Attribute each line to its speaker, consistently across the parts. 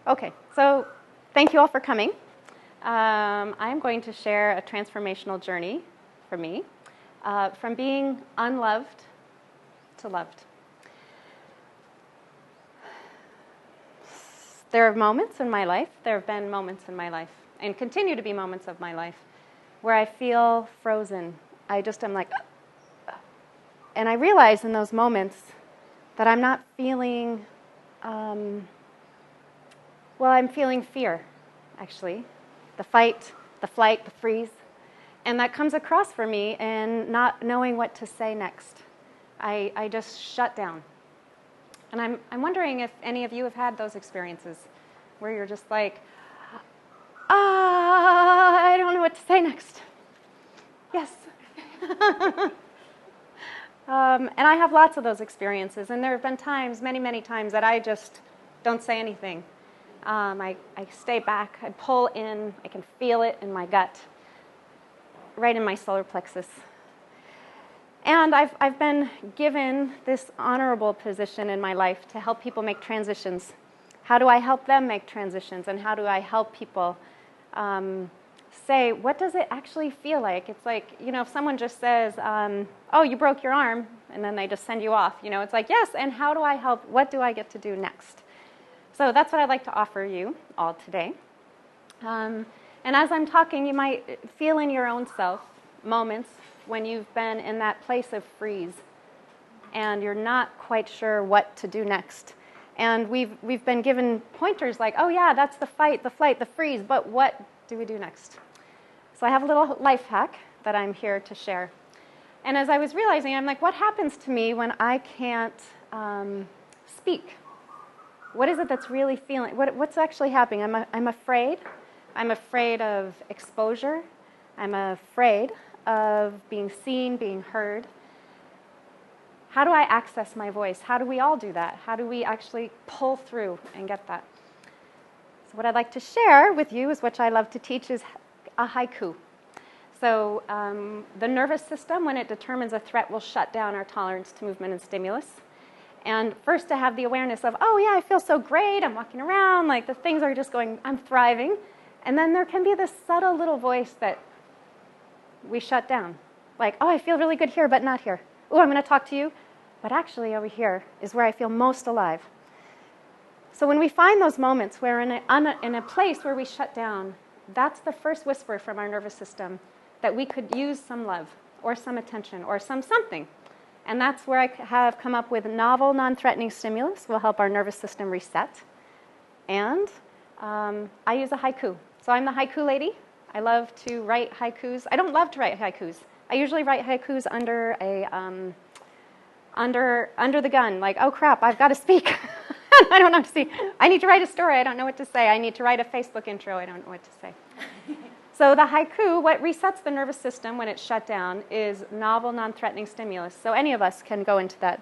Speaker 1: Okay, so thank you all for coming. I'm going to share a transformational journey for me, from being unloved to loved. There are moments in my life, there have been moments in my life, and continue to be moments of my life, where I feel frozen. I just am like, and I realize in those moments that I'm not feeling, I'm feeling fear, actually. The fight, the flight, the freeze. And that comes across for me in not knowing what to say next. I just shut down. And I'm wondering if any of you have had those experiences where you're just like, I don't know what to say next. Yes. And I have lots of those experiences. And there have been times, many, many times, that I just don't say anything. I stay back, I pull in, I can feel it in my gut, right in my solar plexus. And I've been given this honorable position in my life to help people make transitions. How do I help them make transitions? And how do I help people say, what does it actually feel like? It's like, if someone just says, oh, you broke your arm, and then they just send you off, it's like, yes, and how do I help? What do I get to do next? So that's what I'd like to offer you all today. And as I'm talking, you might feel in your own self moments when you've been in that place of freeze and you're not quite sure what to do next. And we've been given pointers like, oh yeah, that's the fight, the flight, the freeze, but what do we do next? So I have a little life hack that I'm here to share. And as I was realizing, I'm like, what happens to me when I can't speak? What is it that's really feeling? What's actually happening? I'm afraid. I'm afraid of exposure. I'm afraid of being seen, being heard. How do I access my voice? How do we all do that? How do we actually pull through and get that? So what I'd like to share with you is what I love to teach is a haiku. So the nervous system, when it determines a threat, will shut down our tolerance to movement and stimulus. And first to have the awareness of, oh yeah, I feel so great, I'm walking around, like the things are just going, I'm thriving. And then there can be this subtle little voice that we shut down. Like, oh, I feel really good here, but not here. Oh, I'm going to talk to you, but actually over here is where I feel most alive. So when we find those moments where in a place where we shut down, that's the first whisper from our nervous system that we could use some love or some attention or something. And that's where I have come up with novel, non-threatening stimulus will help our nervous system reset. And I use a haiku. So I'm the haiku lady. I love to write haikus. I don't love to write haikus. I usually write haikus under the gun. Like, oh crap, I've got to speak. I don't know what to say. I need to write a story. I don't know what to say. I need to write a Facebook intro. I don't know what to say. So the haiku, what resets the nervous system when it's shut down is novel, non-threatening stimulus. So any of us can go into that.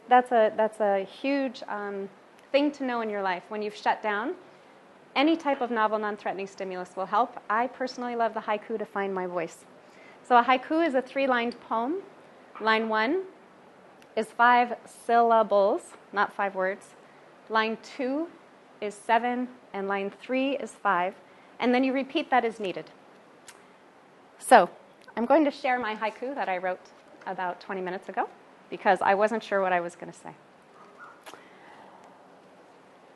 Speaker 1: That's a huge thing to know in your life. When you've shut down, any type of novel, non-threatening stimulus will help. I personally love the haiku to find my voice. So a haiku is a 3-lined poem. Line 1 is 5 syllables, not 5 words. Line 2 is 7, and line 3 is 5. And then you repeat that as needed. So I'm going to share my haiku that I wrote about 20 minutes ago because I wasn't sure what I was going to say.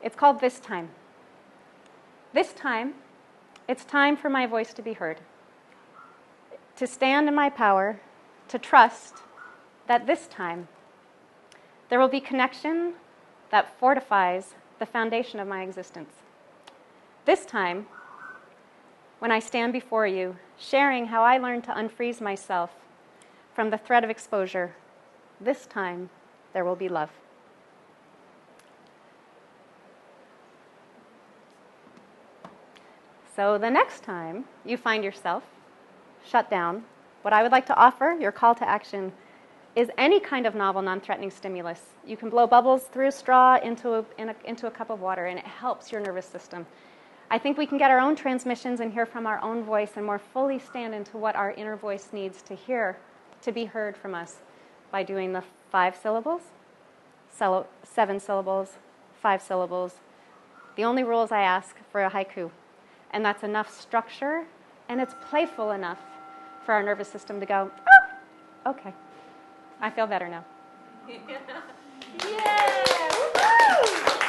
Speaker 1: It's called This Time. This time, it's time for my voice to be heard, to stand in my power, to trust that this time there will be connection that fortifies the foundation of my existence. This time, when I stand before you, sharing how I learned to unfreeze myself from the threat of exposure, this time there will be love. So the next time you find yourself shut down, what I would like to offer, your call to action, is any kind of novel, non-threatening stimulus. You can blow bubbles through a straw into a cup of water, and it helps your nervous system. I think we can get our own transmissions and hear from our own voice and more fully stand into what our inner voice needs to hear, to be heard from us by doing the 5 syllables, 7 syllables, 5 syllables, The only rules I ask for a haiku. And that's enough structure, and it's playful enough for our nervous system to go, oh, okay, I feel better now.
Speaker 2: Yeah! Woo-hoo!